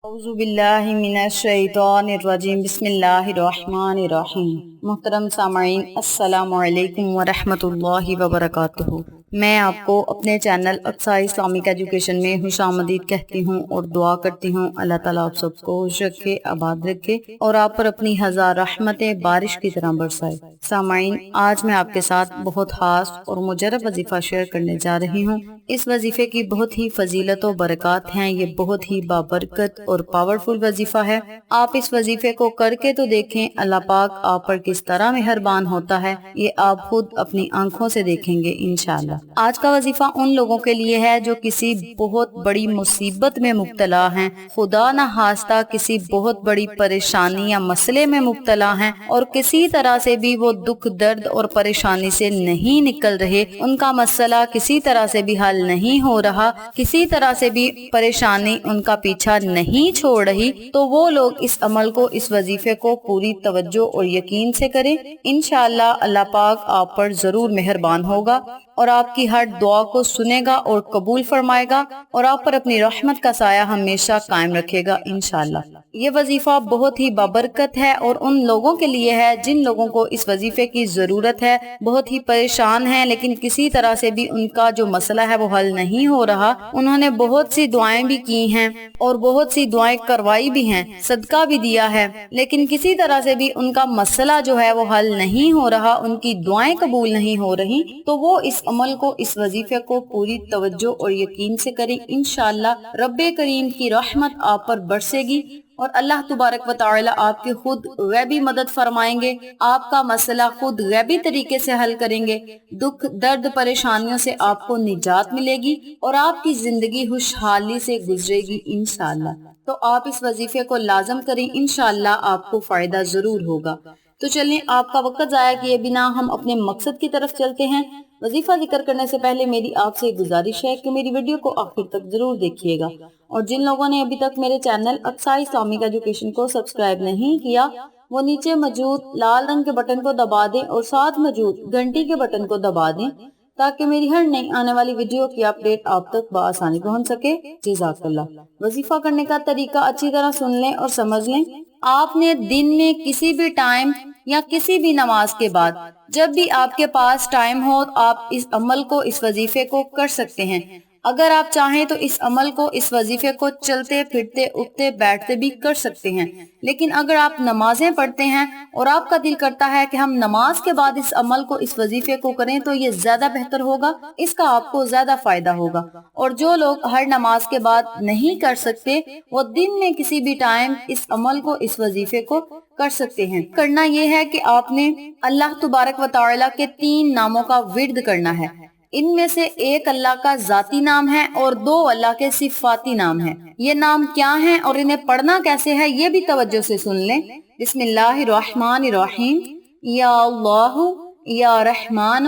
اعوذ باللہ من الشیطان الرجیم بسم اللہ الرحمن الرحیم۔ محترم سامعین، السلام علیکم ورحمۃ اللہ وبرکاتہ۔ میں آپ کو اپنے چینل اقصا اسلامک ایجوکیشن میں خوش آمدید کہتی ہوں اور دعا کرتی ہوں اللہ تعالیٰ آپ سب کو خوش رکھے، آباد رکھے اور آپ پر اپنی ہزار رحمتیں بارش کی طرح برسائے۔ سامعین، آج میں آپ کے ساتھ بہت خاص اور مجرب وظیفہ شیئر کرنے جا رہی ہوں۔ اس وظیفے کی بہت ہی فضیلت و برکات ہیں، یہ بہت ہی بابرکت اور پاورفل وظیفہ ہے۔ آپ اس وظیفے کو کر کے تو دیکھیں، اللہ پاک آپ پر کس طرح مہربان ہوتا ہے، یہ آپ خود اپنی آنکھوں سے دیکھیں گے انشاءاللہ۔ آج کا وظیفہ ان لوگوں کے لیے ہے جو کسی بہت بڑی مصیبت میں مبتلا ہیں، خدا نہ خواستہ کسی بہت بڑی پریشانی یا مسئلے میں مبتلا ہیں اور کسی طرح سے بھی وہ دکھ درد اور پریشانی سے نہیں نکل رہے، ان کا مسئلہ کسی طرح سے بھی حل نہیں ہو رہا، کسی طرح سے بھی پریشانی ان کا پیچھا نہیں چھوڑ رہی، تو وہ لوگ اس عمل کو، اس وظیفے کو پوری توجہ اور یقین سے کریں۔ انشاءاللہ اللہ پاک آپ پر ضرور مہربان ہوگا اور آپ کی ہر دعا کو سنے گا اور قبول فرمائے گا اور آپ پر اپنی رحمت کا سایہ ہمیشہ قائم رکھے گا انشاءاللہ۔ یہ وظیفہ بہت ہی بابرکت ہے اور ان لوگوں کے لیے ہے جن لوگوں کو اس وظیفے کی ضرورت ہے، بہت ہی پریشان ہیں لیکن کسی طرح سے بھی ان کا جو مسئلہ ہے وہ حل نہیں ہو رہا۔ انہوں نے بہت سی دعائیں بھی کی ہیں اور بہت سی دعائیں کروائی بھی ہیں، صدقہ بھی دیا ہے، لیکن کسی طرح سے بھی ان کا مسئلہ جو ہے وہ حل نہیں ہو رہا، ان کی دعائیں قبول نہیں ہو رہی، تو وہ اس عمل کو، اس وظیفے کو پوری توجہ اور یقین سے کریں۔ انشاءاللہ رب کریم کی رحمت آپ پر برسے گی اور اللہ تبارک و تعالی آپ کی خود غیبی مدد فرمائیں گے، آپ کا مسئلہ خود غیبی طریقے سے حل کریں گے، دکھ درد پریشانیوں سے آپ کو نجات ملے گی اور آپ کی زندگی خوشحالی سے گزرے گی انشاءاللہ۔ تو آپ اس وظیفے کو لازم کریں، انشاءاللہ آپ کو فائدہ ضرور ہوگا۔ تو چلیں آپ کا وقت ضائع کیے بنا ہم اپنے مقصد کی طرف چلتے ہیں۔ وظیفہ ذکر کرنے سے پہلے میری آپ سے گزارش ہے کہ میری ویڈیو کو آخر تک ضرور دیکھیے گا اور جن لوگوں نے ابھی تک میرے چینل اقصا اسلامک ایجوکیشن کو سبسکرائب نہیں کیا، وہ نیچے موجود لال رنگ کے بٹن کو دبا دیں اور ساتھ موجود گھنٹی کے بٹن کو دبا دیں تاکہ میری ہر نئی آنے والی ویڈیو کی اپڈیٹ آپ تک بآسانی پہنچ سکے۔ جزاک اللہ۔ وظیفہ کرنے کا طریقہ اچھی طرح سن لیں اور سمجھ لیں۔ آپ نے دن میں کسی بھی ٹائم یا کسی بھی نماز کے بعد جب بھی آپ کے پاس ٹائم ہو آپ اس عمل کو، اس وظیفے کو کر سکتے ہیں۔ اگر آپ چاہیں تو اس عمل کو، اس وظیفے کو چلتے پھرتے اٹھتے بیٹھتے بھی کر سکتے ہیں، لیکن اگر آپ نمازیں پڑھتے ہیں اور آپ کا دل کرتا ہے کہ ہم نماز کے بعد اس عمل کو، اس وظیفے کو کریں تو یہ زیادہ بہتر ہوگا، اس کا آپ کو زیادہ فائدہ ہوگا۔ اور جو لوگ ہر نماز کے بعد نہیں کر سکتے وہ دن میں کسی بھی ٹائم اس عمل کو، اس وظیفے کو کر سکتے ہیں۔ کرنا یہ ہے کہ آپ نے اللہ تبارک و تعالی کے 3 ناموں کا ورد کرنا ہے۔ ان میں سے ایک اللہ کا ذاتی نام ہے اور 2 اللہ کے صفاتی نام ہیں۔ یہ نام کیا ہیں اور انہیں پڑھنا کیسے ہے یہ بھی توجہ سے سن لیں۔ بسم اللہ الرحمن الرحیم، یا اللہ، یا رحمان،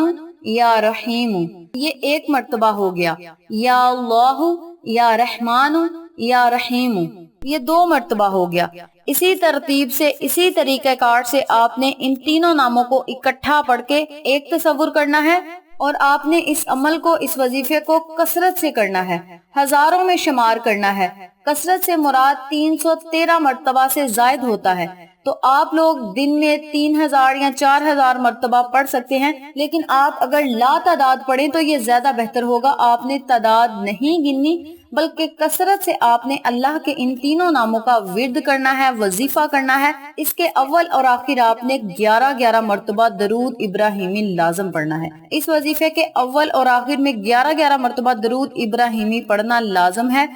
یا رحیم۔ یہ ایک مرتبہ ہو گیا، یا اللہ، یا رحمان، یا رحیم، یہ 2 مرتبہ ہو گیا۔ اسی ترتیب سے، اسی طریقہ کار سے آپ نے ان تینوں ناموں کو اکٹھا پڑھ کے ایک تصور کرنا ہے اور آپ نے اس عمل کو، اس وظیفے کو کثرت سے کرنا ہے، ہزاروں میں شمار کرنا ہے۔ کثرت سے مراد 313 مرتبہ سے زائد ہوتا ہے، تو آپ لوگ دن میں 3000 یا 4000 مرتبہ پڑھ سکتے ہیں، لیکن آپ اگر لا تعداد پڑھیں تو یہ زیادہ بہتر ہوگا۔ آپ نے تعداد نہیں گننی بلکہ کثرت سے آپ نے اللہ کے ان تینوں ناموں کا ورد کرنا ہے، وظیفہ کرنا ہے۔ اس کے اول اور آخر آپ نے 11 مرتبہ درود ابراہیمی لازم پڑھنا ہے۔ اس وظیفے کے اول اور آخر میں 11 مرتبہ درود ابراہیمی پڑھنا لازم ہے۔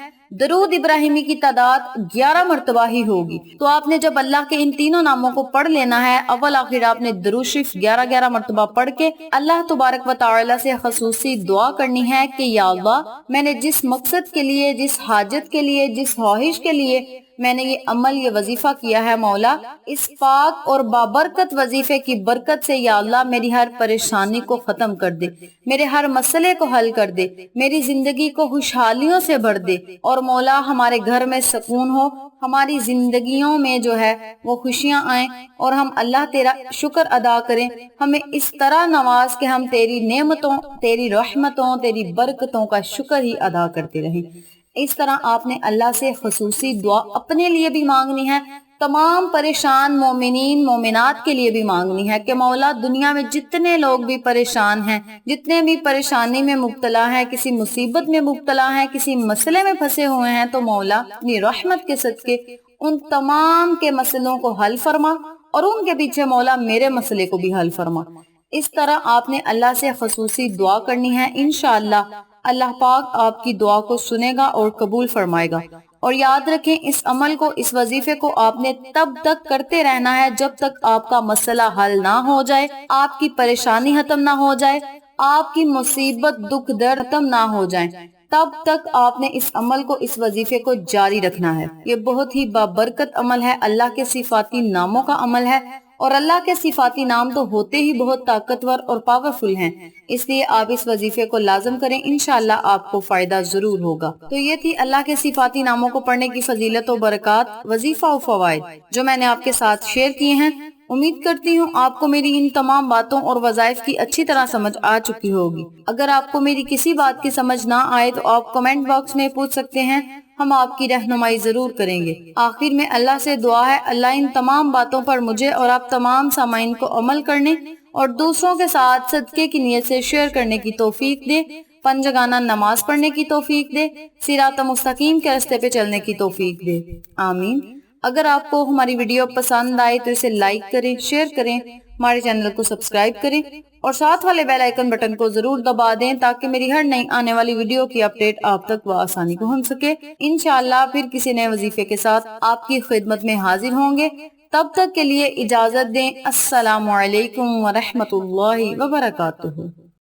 درود ابراہیمی کی تعداد 11 مرتبہ ہی ہوگی، تو آپ نے جب اللہ کے ان تینوں ناموں کو پڑھ لینا ہے، اول آخر آپ نے درود شریف 11 مرتبہ پڑھ کے اللہ تبارک و تعالی سے خصوصی دعا کرنی ہے کہ یا اللہ، میں نے جس مقصد کے لیے، جس حاجت کے لیے، جس خواہش کے لیے میں نے یہ عمل، یہ وظیفہ کیا ہے، مولا اس پاک اور بابرکت وظیفے کی برکت سے یا اللہ میری ہر پریشانی کو ختم کر دے، میرے ہر مسئلے کو حل کر دے، میری زندگی کو خوشحالیوں سے بھر دے، اور مولا ہمارے گھر میں سکون ہو، ہماری زندگیوں میں جو ہے وہ خوشیاں آئیں اور ہم اللہ تیرا شکر ادا کریں، ہمیں اس طرح نواز کہ ہم تیری نعمتوں، تیری رحمتوں، تیری برکتوں کا شکر ہی ادا کرتے رہیں۔ اس طرح آپ نے اللہ سے خصوصی دعا اپنے لیے بھی مانگنی ہے، تمام پریشان مومنین مومنات کے لیے بھی مانگنی ہے کہ مولا دنیا میں جتنے لوگ بھی پریشان ہیں، جتنے بھی پریشانی میں مبتلا ہیں، کسی مصیبت میں مبتلا ہیں، کسی مسئلے میں پھنسے ہوئے ہیں، تو مولا اپنی رحمت کے صدقے ان تمام کے مسئلوں کو حل فرما اور ان کے پیچھے مولا میرے مسئلے کو بھی حل فرما۔ اس طرح آپ نے اللہ سے خصوصی دعا کرنی ہے، انشاءاللہ اللہ پاک آپ کی دعا کو سنے گا اور قبول فرمائے گا۔ اور یاد رکھیں اس عمل کو، اس وظیفے کو آپ نے تب تک کرتے رہنا ہے جب تک آپ کا مسئلہ حل نہ ہو جائے، آپ کی پریشانی ختم نہ ہو جائے، آپ کی مصیبت دکھ درد ختم نہ ہو جائیں، تب تک آپ نے اس عمل کو، اس وظیفے کو جاری رکھنا ہے۔ یہ بہت ہی بابرکت عمل ہے، اللہ کے صفاتی ناموں کا عمل ہے، اور اللہ کے صفاتی نام تو ہوتے ہی بہت طاقتور اور پاورفل ہیں، اس لیے آپ اس وظیفے کو لازم کریں، انشاءاللہ آپ کو فائدہ ضرور ہوگا۔ تو یہ تھی اللہ کے صفاتی ناموں کو پڑھنے کی فضیلت و برکات، وظیفہ و فوائد جو میں نے آپ کے ساتھ شیئر کیے ہیں۔ امید کرتی ہوں آپ کو میری ان تمام باتوں اور وظائف کی اچھی طرح سمجھ آ چکی ہوگی۔ اگر آپ کو میری کسی بات کی سمجھ نہ آئے تو آپ کمنٹ باکس میں پوچھ سکتے ہیں، ہم آپ کی رہنمائی ضرور کریں گے۔ آخر میں اللہ سے دعا ہے اللہ ان تمام باتوں پر مجھے اور آپ تمام سامعین کو عمل کرنے اور دوسروں کے ساتھ صدقے کی نیت سے شیئر کرنے کی توفیق دے، پنجگانہ نماز پڑھنے کی توفیق دے، صراط مستقیم کے راستے پہ چلنے کی توفیق دے، آمین۔ اگر آپ کو ہماری ویڈیو پسند آئے تو اسے لائک کریں، شیئر کریں، ہمارے چینل کو سبسکرائب کریں اور ساتھ والے بیل آئیکن بٹن کو ضرور دبا دیں تاکہ میری ہر نئی آنے والی ویڈیو کی اپڈیٹ آپ تک بآسانی پہنچ سکے۔ انشاءاللہ پھر کسی نئے وظیفے کے ساتھ آپ کی خدمت میں حاضر ہوں گے، تب تک کے لیے اجازت دیں۔ السلام علیکم ورحمۃ اللہ وبرکاتہ۔